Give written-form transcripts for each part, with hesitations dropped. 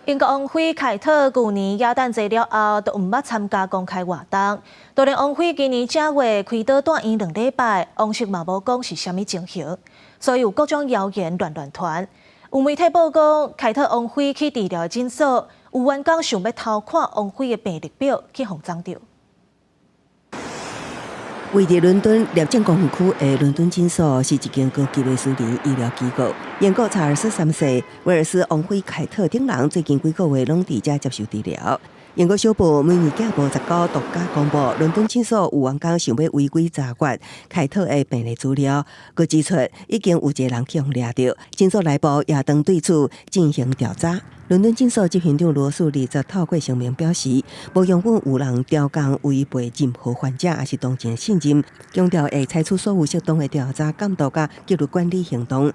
英国王妃凯特去年耶诞节了后，都唔捌参加公开活动。就连王妃今年正月开刀住院2礼拜，王室嘛无讲是虾米情形，所以有各种谣言乱传。有媒体报讲，凯特王妃去治疗的诊所，有员工想要偷看王妃的病历表，去互撞到。位于伦敦列政公园区的伦敦诊所是一间高级的私人医疗机构。英国查尔斯3世、威尔斯王妃凯特等人最近几个月拢伫遮接受治疗。英国小报每年假报19独家公布，伦敦诊所有员工想要违规查阅凯特的病历资料，佮指出已经有一个人去互掠到，诊所内部也当对此进行调查。伦敦诊所执行长罗素利则透过声明表示，无容允有人调工违背任何患者也是当前信任，强调会采取所有适当的调查、监督甲纪律管理行动。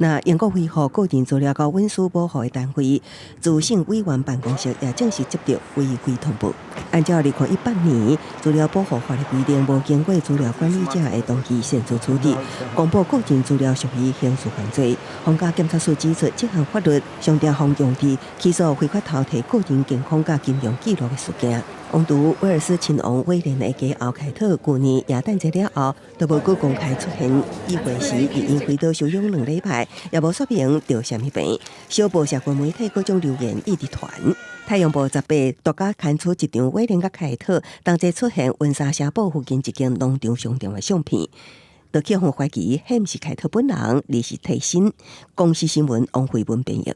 那英国恢复个人资料和隐私保护的单位资讯委员办公室也正式接到违规通报。按照2018年资料保护法的规定，无经过资料管理者的同意擅自处理公布个人资料属于刑事犯罪。皇家检察署指出，这项法律上定方用于起诉非法偷摕个人健康和金融记录的事件。王储威尔斯亲王威廉的家后凯特去年耶诞节了后，都无搁公开出现。议会时已因开刀休养2礼拜，也无说明得什么病。小报社群媒体各种留言一直传。太阳报18独家刊出一张威廉甲凯特同齐出现温莎城堡附近一间农场商店的相片，就去互怀疑迄毋是凯特本人，而是替身。公司新闻王慧文编译。